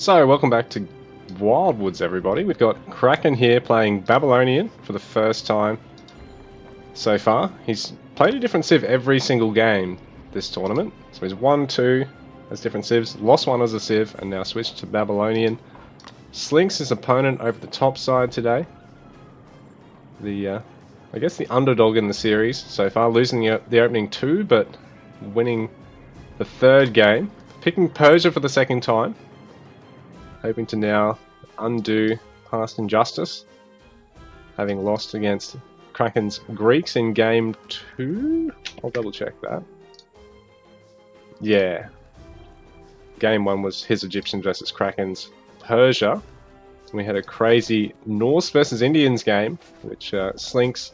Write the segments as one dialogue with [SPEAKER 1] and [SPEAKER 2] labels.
[SPEAKER 1] So, welcome back to Wildwoods, everybody. We've got Kraken here playing Babylonian for the first time so far. He's played a different civ every single game this tournament. So he's won 2 as different civs, lost 1 as a civ, and now switched to Babylonian. Slinks his opponent over the top side today. I guess the underdog in the series so far, losing the opening 2, but winning the 3rd game. Picking Persia for the 2nd time. Hoping to now undo past injustice, having lost against Kraken's Greeks in game 2. I'll double check that. Yeah. Game 1 was his Egyptians versus Kraken's Persia. We had a crazy Norse versus Indians game, which Slinks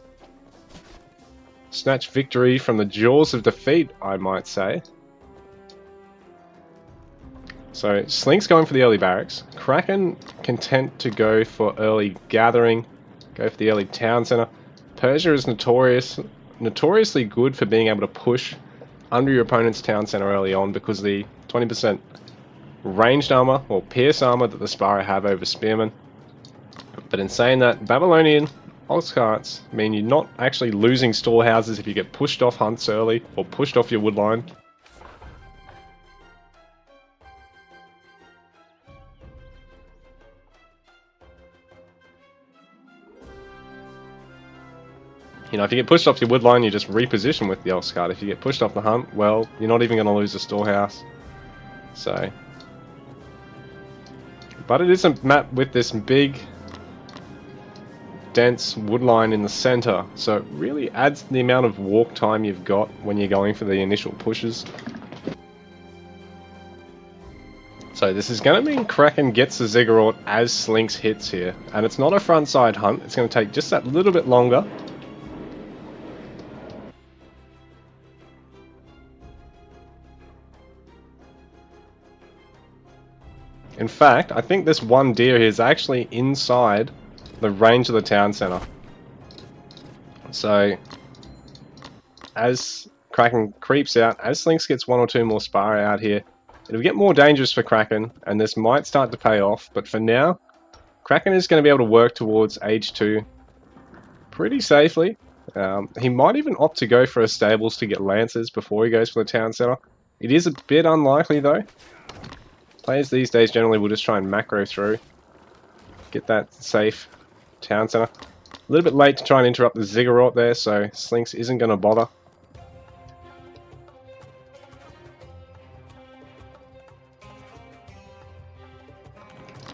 [SPEAKER 1] snatched victory from the jaws of defeat, I might say. So, Slink's going for the early barracks. Kraken content to go for early gathering, go for the early town center. Persia is notoriously good for being able to push under your opponent's town center early on because the 20% ranged armor or pierce armor that the Spara have over spearmen. But in saying that, Babylonian ox carts mean you're not actually losing storehouses if you get pushed off hunts early or pushed off your wood line. You know, if you get pushed off your wood line, you just reposition with the ox cart. If you get pushed off the hunt, well, you're not even going to lose a storehouse. So, but it is a map with this big, dense wood line in the center, so it really adds the amount of walk time you've got when you're going for the initial pushes. So this is going to mean Kraken gets the Ziggurat as Slinks hits here, and it's not a front side hunt. It's going to take just that little bit longer. In fact, I think this one deer here is actually inside the range of the town center. So, as Kraken creeps out, as Slinks gets 1 or 2 more Spara out here, it'll get more dangerous for Kraken, and this might start to pay off, but for now, Kraken is going to be able to work towards age 2 pretty safely. He might even opt to go for a stables to get Lancers before he goes for the town center. It is a bit unlikely though. Players these days generally will just try and macro through, get that safe town center. A little bit late to try and interrupt the Ziggurat there, so Slinks isn't going to bother.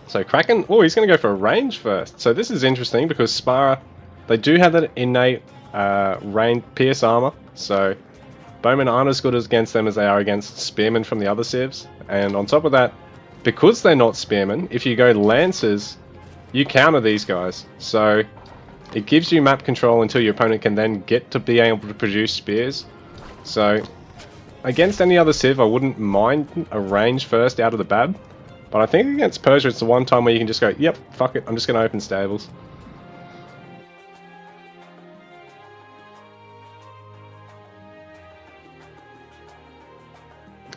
[SPEAKER 1] So Kraken, oh, he's going to go for a range first. So this is interesting because Spara, they do have that innate range pierce armor, so bowmen aren't as good against them as they are against spearmen from the other civs. And on top of that, because they're not spearmen, if you go Lancers, you counter these guys. So it gives you map control until your opponent can then get to be able to produce spears. So against any other civ, I wouldn't mind a range first out of the Bab. But I think against Persia, it's the one time where you can just go, yep, fuck it, I'm just going to open stables.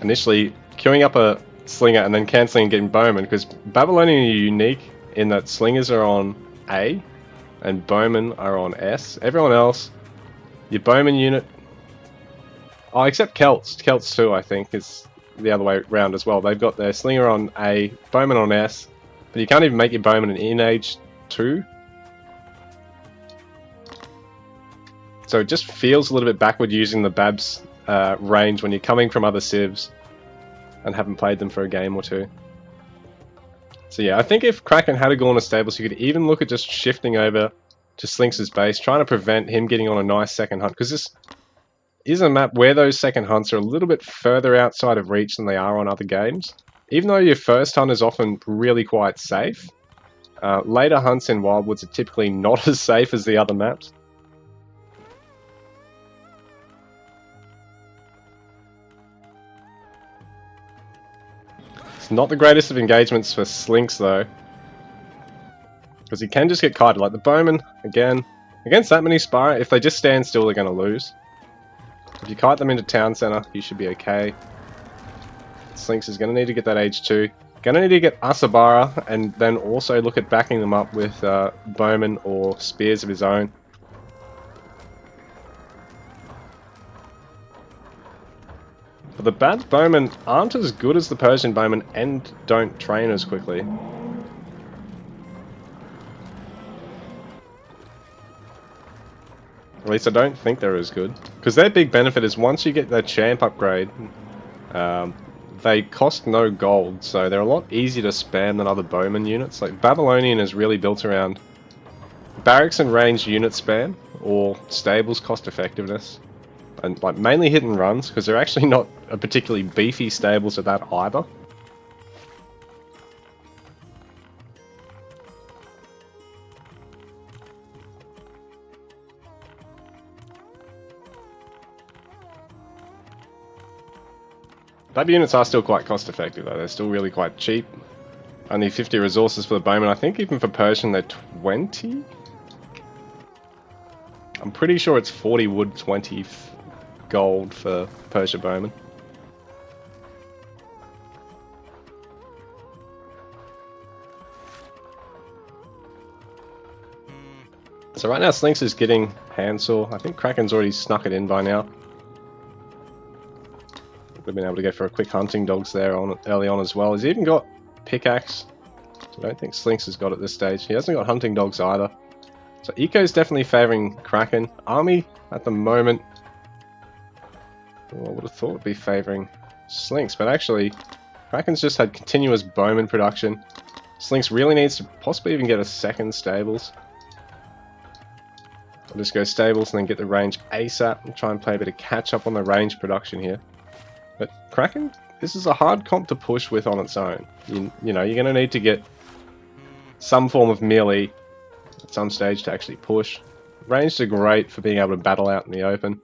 [SPEAKER 1] Initially, queuing up a slinger and then cancelling and getting bowmen, because Babylonian are unique in that slingers are on A and bowmen are on S. Everyone else, your bowman unit, oh, except Celts too, I think, is the other way around as well. They've got their slinger on A, bowman on S, but you can't even make your bowman in age 2. So it just feels a little bit backward using the Bab's range when you're coming from other civs and haven't played them for a game or 2. So yeah, I think if Kraken had to go on a stables, you could even look at just shifting over to Slinks' base, trying to prevent him getting on a nice second hunt, because this is a map where those second hunts are a little bit further outside of reach than they are on other games. Even though your first hunt is often really quite safe, later hunts in Wildwoods are typically not as safe as the other maps. It's not the greatest of engagements for Slinks though, because he can just get kited. Like the bowmen, again, against that many Spara, if they just stand still, they're going to lose. If you kite them into town center, you should be okay. Slinks is going to need to get that age 2. Gonna need to get Asabara and then also look at backing them up with bowmen or spears of his own. But the bad bowmen aren't as good as the Persian bowmen and don't train as quickly. At least I don't think they're as good. Because their big benefit is once you get their champ upgrade, they cost no gold, so they're a lot easier to spam than other bowman units. Like Babylonian is really built around barracks and ranged unit spam, or stables cost effectiveness. And like mainly hit and runs, because they're actually not a particularly beefy stables at that either. Lab units are still quite cost effective though, they're still really quite cheap. Only 50 resources for the bowman, I think even for Persian they're 20? I'm pretty sure it's 40 wood, 20 gold for Persia bowman. So right now Slinks is getting handsaw, I think Kraken's already snuck it in by now. We've been able to go for a quick hunting dogs there early on as well. He's even got pickaxe. So I don't think Slinks has got at this stage. He hasn't got hunting dogs either. So Eco's definitely favouring Kraken. Army at the moment, well, I would have thought would be favouring Slinks, but actually Kraken's just had continuous bowman production. Slinks really needs to possibly even get a second stables. I'll just go stables and then get the range ASAP and try and play a bit of catch up on the range production here. But Kraken, this is a hard comp to push with on its own. You know, you're going to need to get some form of melee at some stage to actually push. Ranged are great for being able to battle out in the open,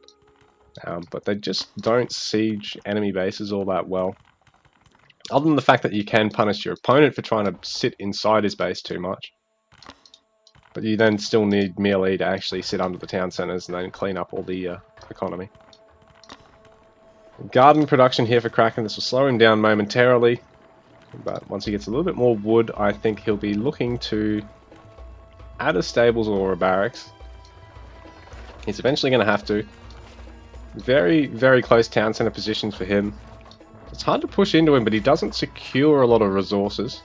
[SPEAKER 1] but they just don't siege enemy bases all that well. Other than the fact that you can punish your opponent for trying to sit inside his base too much. But you then still need melee to actually sit under the town centers and then clean up all the economy. Garden production here for Kraken. This will slow him down momentarily, but once he gets a little bit more wood, I think he'll be looking to add a stables or a barracks. He's eventually going to have to. Very, very close town center positions for him. It's hard to push into him, but he doesn't secure a lot of resources.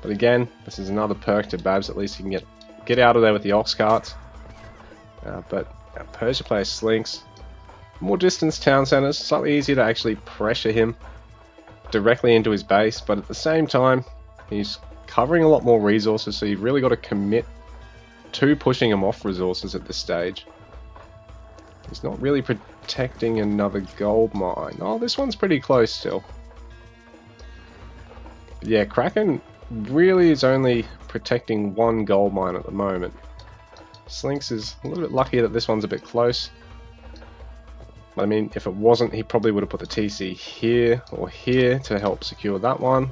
[SPEAKER 1] But again, this is another perk to Babs. At least he can get out of there with the ox carts. But Persia plays Slinks. More distance town centers, slightly easier to actually pressure him directly into his base, but at the same time, he's covering a lot more resources, so you've really got to commit to pushing him off resources at this stage. He's not really protecting another gold mine. Oh, this one's pretty close still. But yeah, Kraken really is only protecting one gold mine at the moment. Slinks is a little bit lucky that this one's a bit close. I mean, if it wasn't, he probably would have put the TC here or here to help secure that one.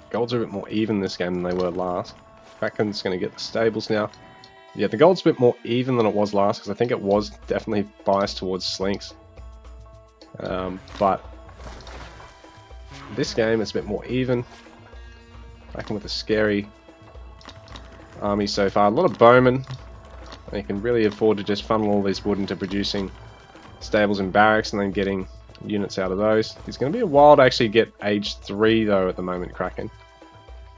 [SPEAKER 1] Golds are a bit more even this game than they were last. Kraken's going to get the stables now. Yeah, the gold's a bit more even than it was last, because I think it was definitely biased towards Slinks. But this game is a bit more even. Kraken with a scary army so far. A lot of bowmen. They can really afford to just funnel all this wood into producing stables and barracks and then getting units out of those. It's going to be a while to actually get age 3 though at the moment, Kraken.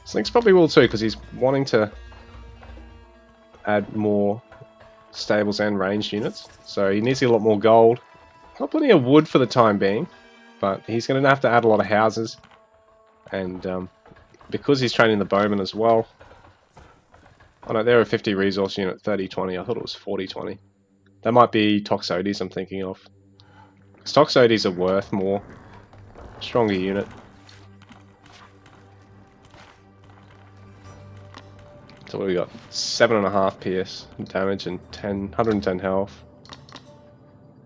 [SPEAKER 1] Slinks probably will too, because he's wanting to add more stables and ranged units. So he needs to get a lot more gold. Not plenty of wood for the time being, but he's going to have to add a lot of houses. And because he's training the bowmen as well. Oh no, they're a 50 resource unit, 30-20. I thought it was 40-20. That might be Toxotes I'm thinking of. Because Toxotes are worth more. Stronger unit. So what do we got? 7.5 PS damage and 110 health.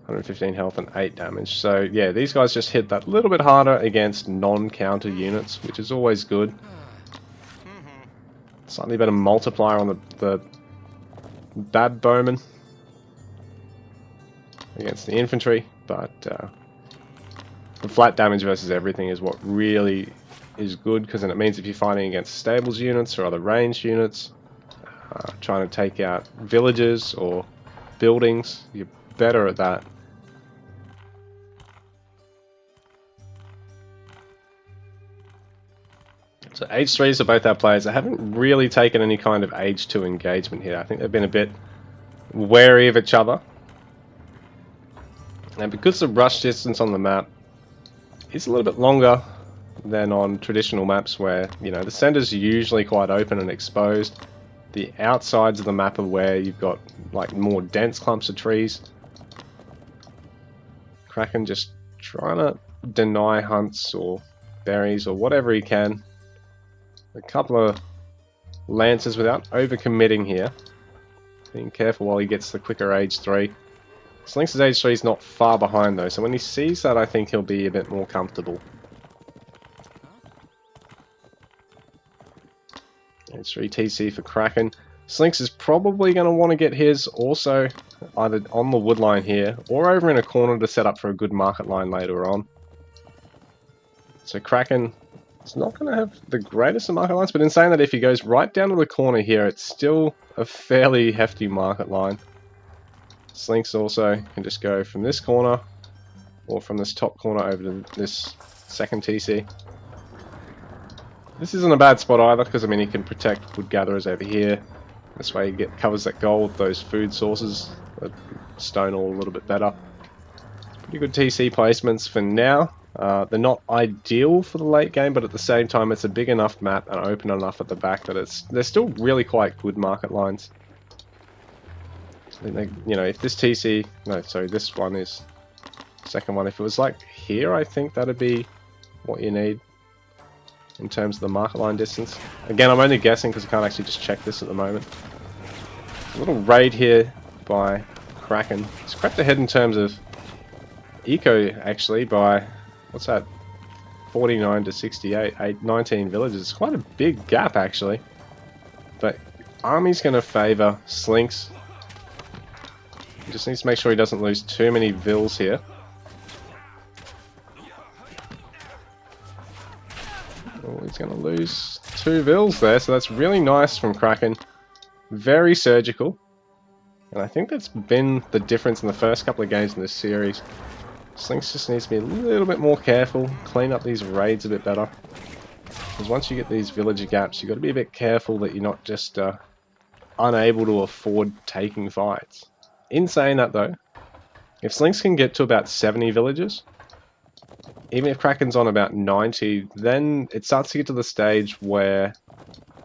[SPEAKER 1] 115 health and 8 damage. So yeah, these guys just hit that little bit harder against non-counter units, which is always good. Slightly better multiplier on the bad bowman against the infantry, but The flat damage versus everything is what really is good, because then it means if you're fighting against stables units or other ranged units, trying to take out villages or buildings, you're better at that. So Age 3s are both our players. They haven't really taken any kind of Age 2 engagement here. I think they've been a bit wary of each other. And because the rush distance on the map is a little bit longer than on traditional maps where, you know, the center's usually quite open and exposed. The outsides of the map are where you've got like more dense clumps of trees. Kraken just trying to deny hunts or berries or whatever he can. A couple of lances without overcommitting here. Being careful while he gets the quicker Age 3. Slinks' Age 3 is not far behind though, so when he sees that I think he'll be a bit more comfortable. Age 3 TC for Kraken. Slinks is probably going to want to get his also either on the wood line here or over in a corner to set up for a good market line later on. So Kraken is not going to have the greatest of market lines, but in saying that, if he goes right down to the corner here, it's still a fairly hefty market line. Slinks also can just go from this corner or from this top corner over to this second TC. This isn't a bad spot either, because I mean he can protect wood gatherers over here. This way he covers that gold, those food sources, that stone all a little bit better. Pretty good TC placements for now. They're not ideal for the late game, but at the same time it's a big enough map and open enough at the back that they're still really quite good market lines. You know, if this TC, no, sorry, this one is second one. If it was like here, I think that'd be what you need in terms of the market line distance. Again, I'm only guessing because I can't actually just check this at the moment. A little raid here by Kraken. He's crept ahead in terms of eco actually by, what's that, 49 to 68, 19 villages. It's quite a big gap actually. But army's going to favour Slinks. He just needs to make sure he doesn't lose too many vills here. Oh, he's going to lose 2 vills there, so that's really nice from Kraken. Very surgical. And I think that's been the difference in the first couple of games in this series. Slinks just needs to be a little bit more careful, clean up these raids a bit better. Because once you get these villager gaps, you've got to be a bit careful that you're not just unable to afford taking fights. In saying that though, if Slinks can get to about 70 villagers, even if Kraken's on about 90, then it starts to get to the stage where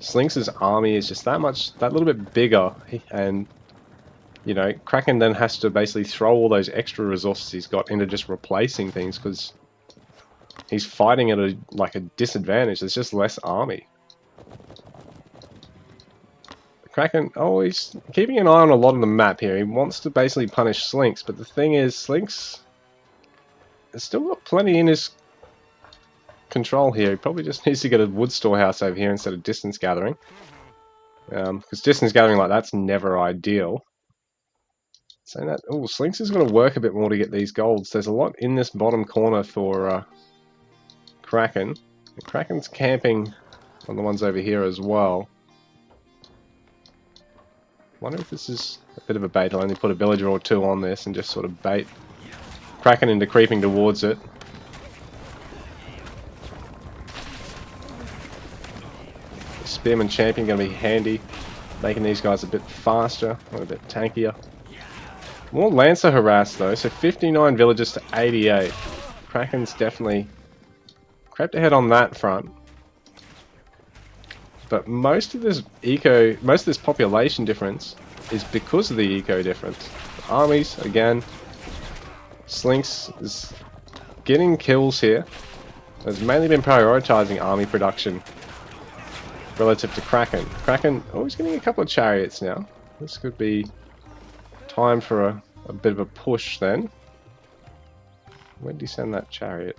[SPEAKER 1] Slinks' army is just that little bit bigger, and you know, Kraken then has to basically throw all those extra resources he's got into just replacing things because he's fighting at a disadvantage. There's just less army. Kraken, oh, he's keeping an eye on a lot of the map here. He wants to basically punish Slinks, but the thing is, Slinks has still got plenty in his control here. He probably just needs to get a wood storehouse over here instead of distance gathering. Because distance gathering like that's never ideal. Saying that, oh, Slinks is going to work a bit more to get these golds. There's a lot in this bottom corner for Kraken. And Kraken's camping on the ones over here as well. Wonder if this is a bit of a bait. I'll only put a villager or 2 on this and just sort of bait Kraken into creeping towards it. The Spearman Champion going to be handy, making these guys a bit faster, a bit tankier. More Lancer harass though, so 59 villagers to 88. Kraken's definitely crept ahead on that front. But most of this population difference is because of the eco difference. Armies, again, Slinks is getting kills here. Has mainly been prioritizing army production relative to Kraken. Kraken, oh, he's getting a couple of chariots now. This could be time for a bit of a push then. Where did he send that chariot?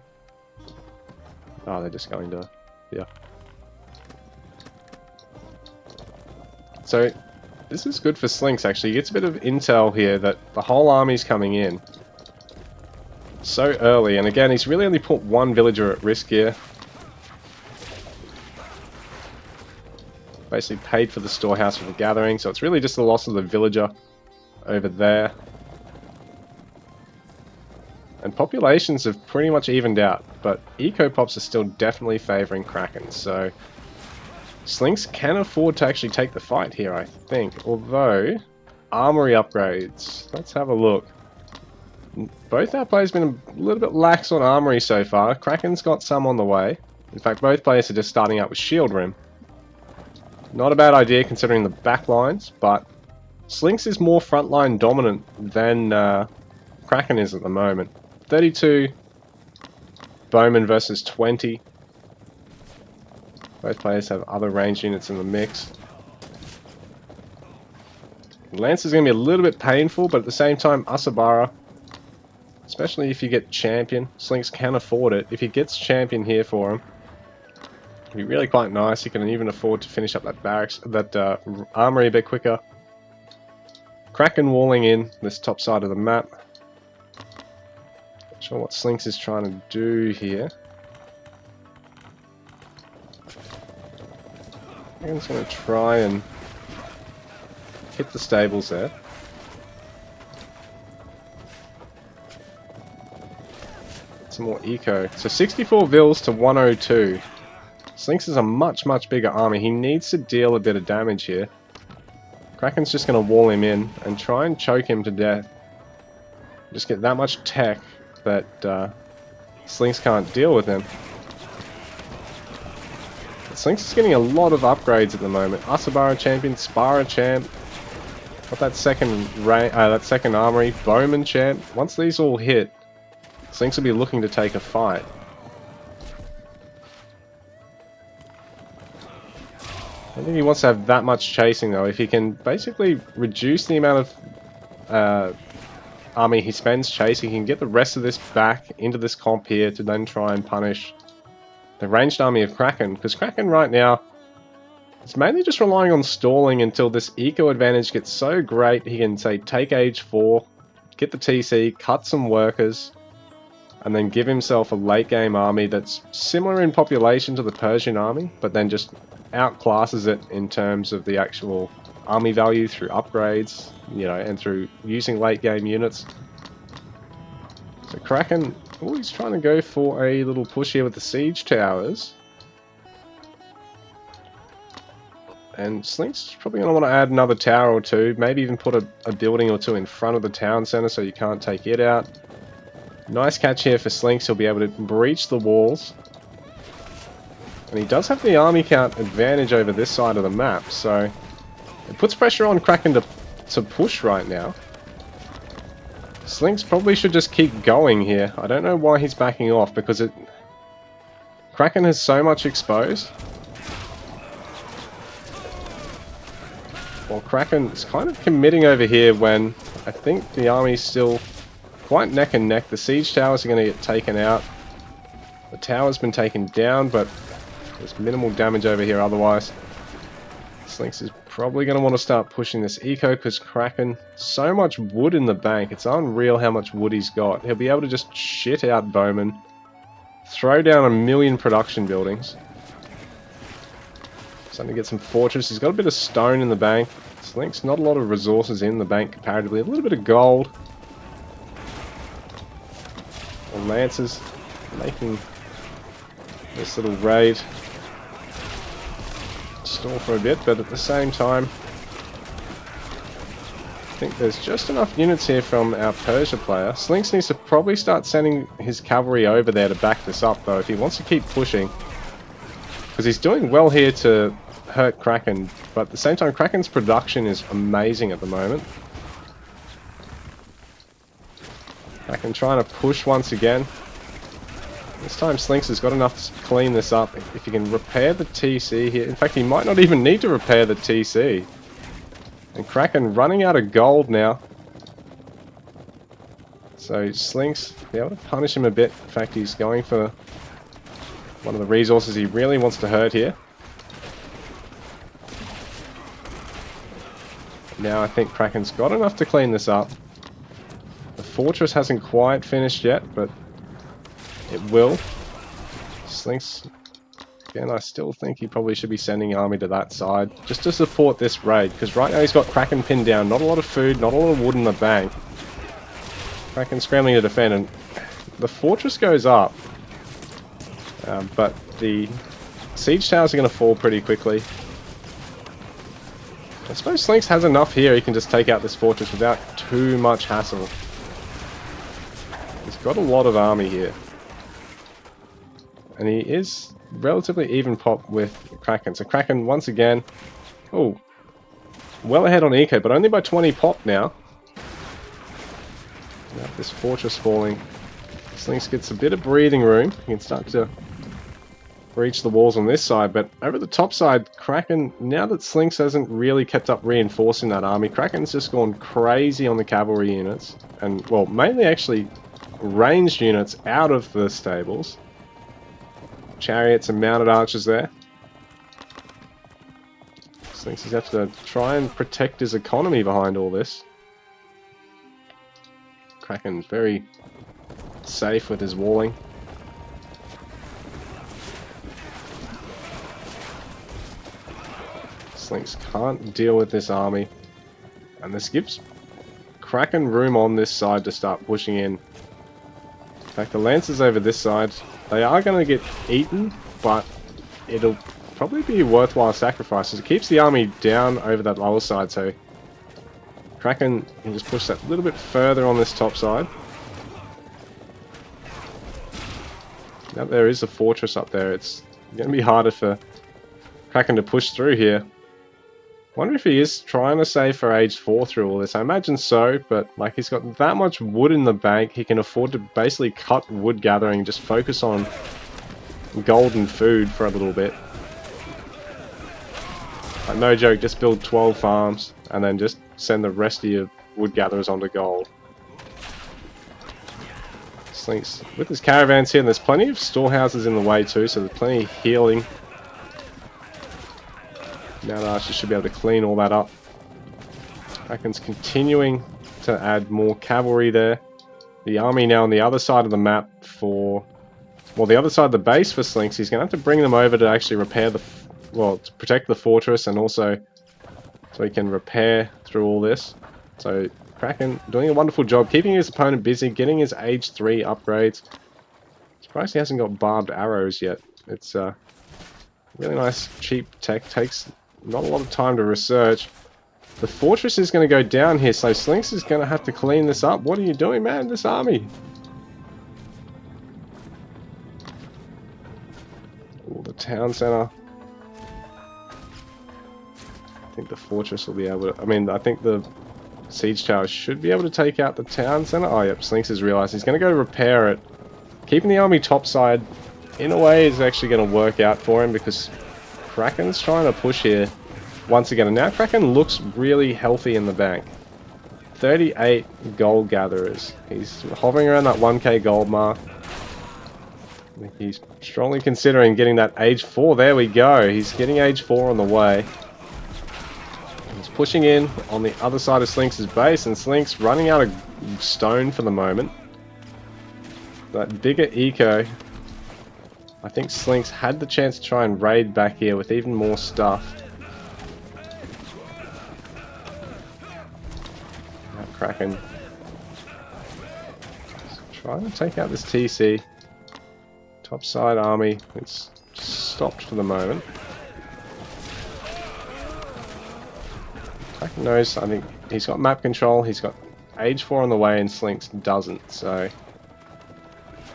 [SPEAKER 1] Oh, they're just going to, yeah. So, this is good for Slinks actually. He gets a bit of intel here that the whole army's coming in. so early. And again, he's really only put one villager at risk here. Basically paid for the storehouse for the gathering, so it's really just the loss of the villager over there. And populations have pretty much evened out, but eco pops are still definitely favouring Kraken, so Slinks can afford to actually take the fight here, I think. Although, armory upgrades. Let's have a look. Both our players have been a little bit lax on armory so far. Kraken's got some on the way. In fact, both players are just starting out with shield rim. Not a bad idea considering the back lines, but Slinks is more frontline dominant than Kraken is at the moment. 32 Bowman versus 20. Both players have other range units in the mix. Lance is going to be a little bit painful, but at the same time, Asabara, especially if you get champion, Slinks can afford it. If he gets champion here for him, it'd be really quite nice. He can even afford to finish up that barracks, that armory a bit quicker. Kraken walling in this top side of the map. Not sure what Slinks is trying to do here. I'm just going to try and hit the stables there. Get some more eco. So 64 vils to 102. Slinks is a much bigger army. He needs to deal a bit of damage here. Kraken's just going to wall him in and try and choke him to death. Just get that much tech that Slinks can't deal with him. But Slinks is getting a lot of upgrades at the moment. Asabara champion, Spara champ. Got that second armory, Bowman champ. Once these all hit, Slinks will be looking to take a fight. I don't think he wants to have that much chasing though. If he can basically reduce the amount of army he spends chasing, he can get the rest of this back into this comp here to then try and punish the ranged army of Kraken. Because Kraken right now is mainly just relying on stalling until this eco advantage gets so great he can say take age 4, get the TC, cut some workers, and then give himself a late game army that's similar in population to the Persian army, but then just outclasses it in terms of the actual army value through upgrades, you know, and through using late game units. So Kraken, oh, he's trying to go for a little push here with the siege towers. And Slinks is probably going to want to add another tower or two, maybe even put a building or two in front of the town center so you can't take it out. Nice catch here for Slinks, he'll be able to breach the walls. And he does have the army count advantage over this side of the map, so it puts pressure on Kraken to push right now. Slinks probably should just keep going here. I don't know why he's backing off, because Kraken has so much exposed. Well, Kraken is kind of committing over here when I think the army's still quite neck and neck. The siege towers are going to get taken out. The tower's been taken down, but there's minimal damage over here otherwise. Slinks is probably going to want to start pushing this eco because Kraken, so much wood in the bank. It's unreal how much wood he's got. He'll be able to just shit out Bowman, throw down 1,000,000 production buildings. Starting to get some fortress. He's got a bit of stone in the bank. Slinks, not a lot of resources in the bank comparatively. A little bit of gold. And Lancers making this little raid stall for a bit, but at the same time I think there's just enough units here from our Persia player. Slinks needs to probably start sending his cavalry over there to back this up though if he wants to keep pushing, because he's doing well here to hurt Kraken, but at the same time Kraken's production is amazing at the moment. Kraken trying to push once again. This time Slinks has got enough to clean this up. If he can repair the TC here, in fact he might not even need to repair the TC. And Kraken running out of gold now. So Slinks be able to punish him a bit. In fact he's going for one of the resources he really wants to hurt here. Now I think Kraken's got enough to clean this up. The fortress hasn't quite finished yet, but it will. Slinks, again, I still think he probably should be sending army to that side, just to support this raid, because right now he's got Kraken pinned down, not a lot of food, not a lot of wood in the bank. Kraken scrambling to defend, and the fortress goes up, but the siege towers are going to fall pretty quickly. I suppose Slinks has enough here, he can just take out this fortress without too much hassle. He's got a lot of army here. And he is relatively even pop with Kraken. So Kraken, once again, oh, well ahead on eco, but only by 20 pop now. Now this fortress falling. Slinks gets a bit of breathing room. He can start to breach the walls on this side, but over the top side, Kraken, now that Slinks hasn't really kept up reinforcing that army, Kraken's just gone crazy on the cavalry units, and, well, mainly actually ranged units out of the stables. Chariots and mounted archers there. Slinks has to try and protect his economy behind all this. Kraken very safe with his walling. Slinks can't deal with this army, and this gives Kraken room on this side to start pushing in. In fact, the Lancers over this side, they are going to get eaten, but it'll probably be a worthwhile sacrifice. It keeps the army down over that lower side, so Kraken can just push that a little bit further on this top side. Now there is a fortress up there. It's going to be harder for Kraken to push through here. Wonder if he is trying to save for age 4 through all this. I imagine so, but like he's got that much wood in the bank, he can afford to basically cut wood gathering, just focus on gold and food for a little bit. Like, no joke, just build 12 farms and then just send the rest of your wood gatherers onto gold. Slinks with his caravans here, and there's plenty of storehouses in the way too, so there's plenty of healing. Now the archers should be able to clean all that up. Kraken's continuing to add more cavalry there. The army now on the other side of the map for... well, the other side of the base for Slinks. He's going to have to bring them over to actually repair the... well, to protect the fortress, and also so he can repair through all this. So Kraken doing a wonderful job, keeping his opponent busy, getting his age 3 upgrades. Surprised he hasn't got barbed arrows yet. It's really nice, cheap tech. Takes not a lot of time to research. The fortress is going to go down here, so Slinks is going to have to clean this up. What are you doing, man? This army. Ooh, the town center. I think the fortress will be able to... I mean, I think the siege tower should be able to take out the town center. Oh, yep, Slinks has realized he's going to go repair it. Keeping the army topside, in a way, is actually going to work out for him, because Kraken's trying to push here once again. And now Kraken looks really healthy in the bank. 38 gold gatherers. He's hovering around that 1k gold mark. I think he's strongly considering getting that age 4. There we go. He's getting age 4 on the way. He's pushing in on the other side of Slinks' base, and Slinks running out of stone for the moment. That bigger eco, I think Slinks had the chance to try and raid back here with even more stuff. Now Kraken trying to take out this TC. Topside army, it's stopped for the moment. Kraken knows, I think he's got map control, he's got age 4 on the way, and Slinks doesn't, so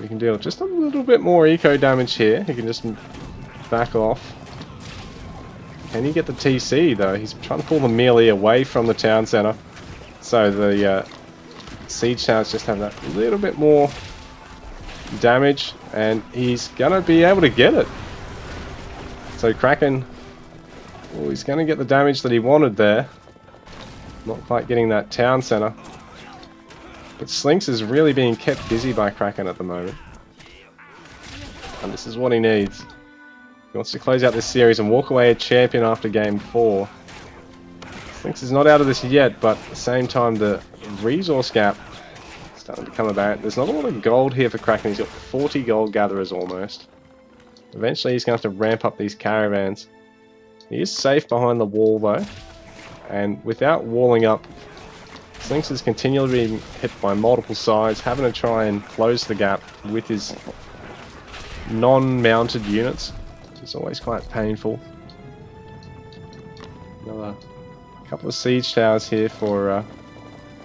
[SPEAKER 1] we can deal just a little bit more eco damage here. He can just back off. Can he get the TC though? He's trying to pull the melee away from the town center, so the siege towers just have that little bit more damage, and he's gonna be able to get it. So Kraken, well, he's gonna get the damage that he wanted there. Not quite getting that town center. But Slinks is really being kept busy by Kraken at the moment. And this is what he needs. He wants to close out this series and walk away a champion after game 4. Slinks is not out of this yet, but at the same time the resource gap is Starting to become about. There's not a lot of gold here for Kraken. He's got 40 gold gatherers almost. Eventually he's going to have to ramp up these caravans. He is safe behind the wall though. And without walling up, Slinks is continually being hit by multiple sides, having to try and close the gap with his non-mounted units, which is always quite painful. Another couple of siege towers here for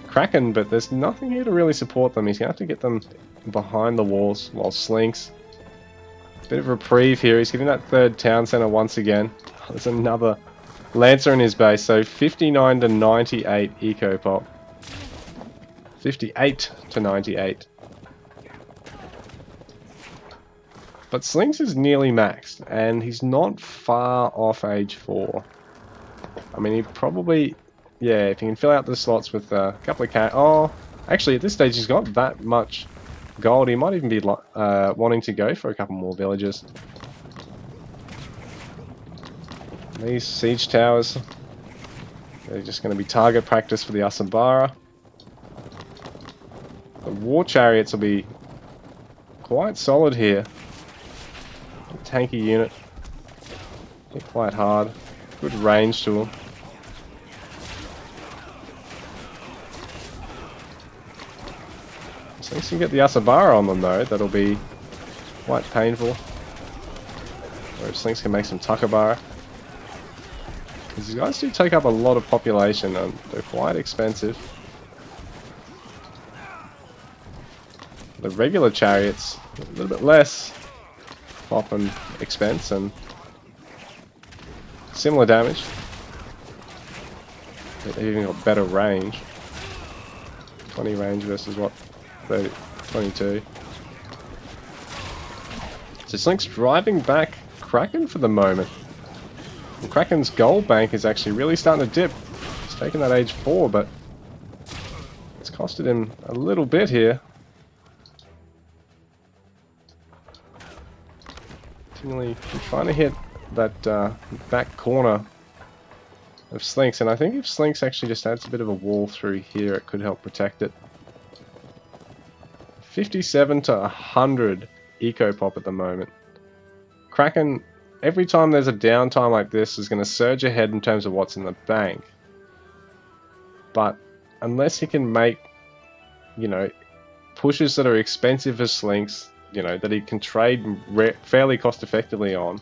[SPEAKER 1] Kraken, but there's nothing here to really support them. He's going to have to get them behind the walls, while Slinks, bit of reprieve here. He's giving that third town centre once again. There's another Lancer in his base, so 59 to 98 eco pop. 58 to 98. But Slinks is nearly maxed, and he's not far off age 4. I mean, he probably... Yeah, if he can fill out the slots with a couple of Oh, actually, at this stage, he's got that much gold. He might even be wanting to go for a couple more villages. These siege towers, they're just going to be target practice for the Asambara. The war chariots will be quite solid here. A tanky unit. Hit quite hard. Good range to them. So once you get the Asambara on them though, that'll be quite painful. Or if Slinks can make some Takabara. Because these guys do take up a lot of population and they're quite expensive. The regular chariots, a little bit less pop and expense and similar damage. They've even got better range. 20 range versus what? 30, 22. So Slink's driving back Kraken for the moment. And Kraken's gold bank is actually really starting to dip. He's taken that age 4, but it's costed him a little bit here. Continually trying to hit that back corner of Slinks, and I think if Slinks actually just adds a bit of a wall through here, it could help protect it. 57 to 100 eco pop at the moment. Kraken, every time there's a downtime like this, is going to surge ahead in terms of what's in the bank. But unless he can make, you know, pushes that are expensive for Slinks, you know, that he can trade fairly cost effectively on,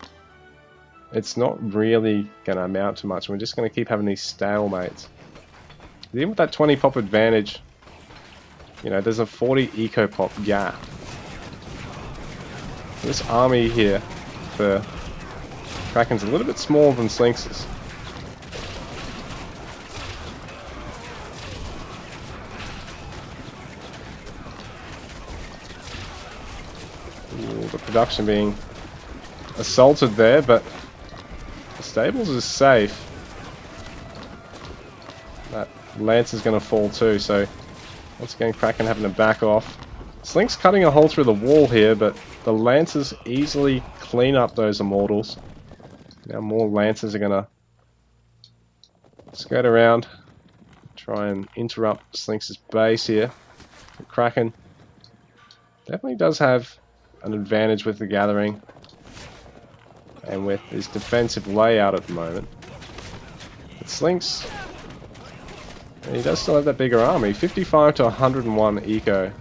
[SPEAKER 1] it's not really going to amount to much. We're just going to keep having these stalemates. Even with that 20 pop advantage, you know, there's a 40 eco pop gap. This army here for Kraken's a little bit smaller than Slinks's. Ooh, the production being assaulted there, but the stables is safe. That lance is going to fall too, so once again Kraken having to back off. Slink's cutting a hole through the wall here, but the lancers easily clean up those immortals. Now more lancers are going to skirt around, try and interrupt Slinks' base here. The Kraken definitely does have an advantage with the gathering and with his defensive layout at the moment. But Slinks, and he does still have that bigger army, 55 to 101 eco.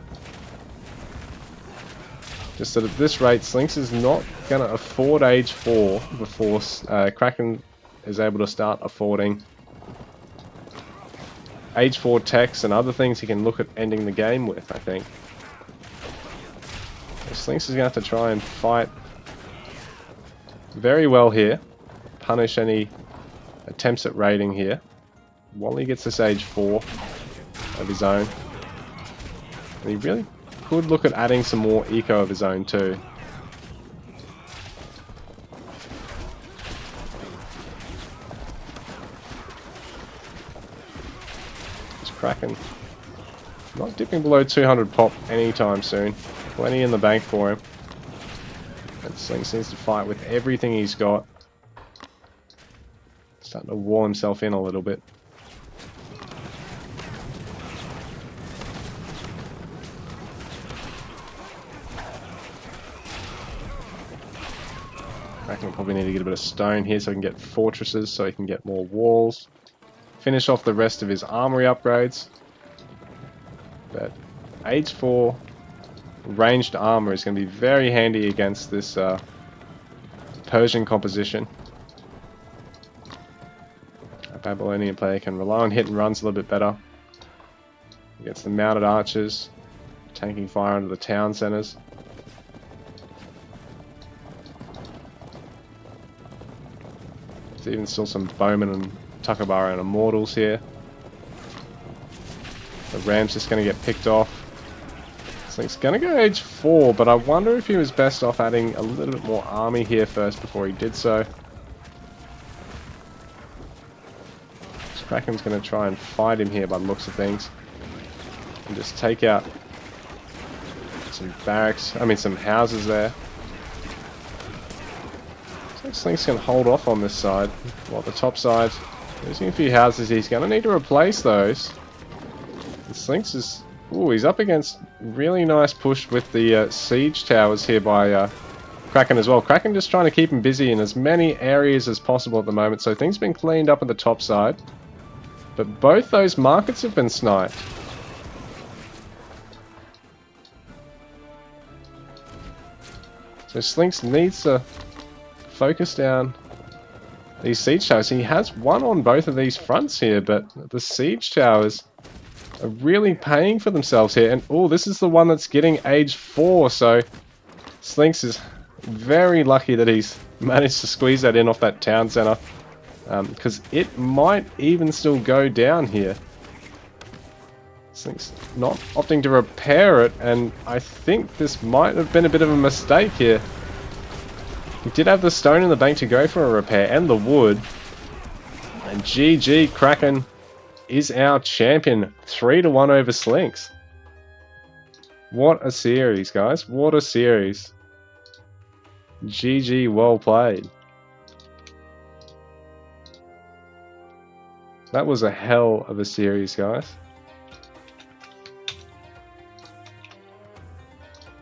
[SPEAKER 1] Just that at this rate, Slinks is not going to afford age 4 before Kraken is able to start affording age 4 techs and other things he can look at ending the game with, I think. So Slinks is going to have to try and fight very well here, punish any attempts at raiding here, while he gets this age 4 of his own. And he really could look at adding some more eco of his own too. This Kraken not dipping below 200 pop anytime soon. Plenty in the bank for him. And Slinks needs to fight with everything he's got. Starting to wall himself in a little bit. Kraken will probably need to get a bit of stone here so he can get fortresses, so he can get more walls. Finish off the rest of his armory upgrades. But Age 4 ranged armor is going to be very handy against this Persian composition. A Babylonian player can rely on hit and runs a little bit better. Against the mounted archers, tanking fire into the town centers. There's even still some bowmen and Takabara and immortals here. The ram's just going to get picked off. So he's going to go Age 4, but I wonder if he was best off adding a little bit more army here first before he did so. Kraken's going to try and fight him here by the looks of things. And just take out some barracks, some houses there. So Slink's going to hold off on this side, while the top side, losing a few houses, he's going to need to replace those. And Slinks is, he's up against really nice push with the siege towers here by Kraken as well. Kraken just trying to keep him busy in as many areas as possible at the moment, so things have been cleaned up on the top side. But both those markets have been sniped. So Slinks needs to focus down these siege towers. He has one on both of these fronts here, but the siege towers are really paying for themselves here. And this is the one that's getting Age 4, so Slinks is very lucky that he's managed to squeeze that in off that town center. Because it might even still go down here. Slink's not opting to repair it, and I think this might have been a bit of a mistake here. He did have the stone in the bank to go for a repair, and the wood. And GG, Kraken is our champion. 3-1 over Slinks. What a series, guys. What a series. GG, well played. That was a hell of a series, guys.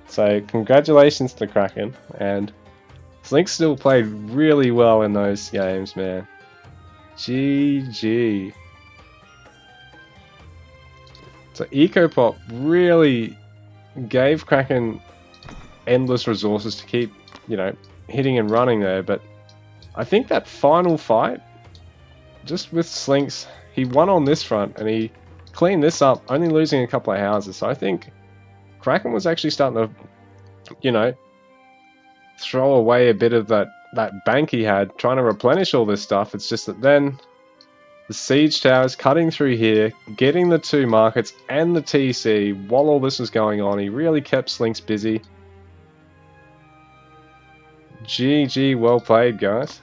[SPEAKER 1] So, congratulations to Kraken, and Slinks still played really well in those games, man. GG. So, Ecopop really gave Kraken endless resources to keep, hitting and running there, but I think that final fight, just with Slinks, he won on this front and he cleaned this up, only losing a couple of houses. So I think Kraken was actually starting to, throw away a bit of that bank he had, trying to replenish all this stuff. It's just that then the siege towers cutting through here, getting the 2 markets and the TC while all this was going on. He really kept Slinks busy. GG, well played, guys.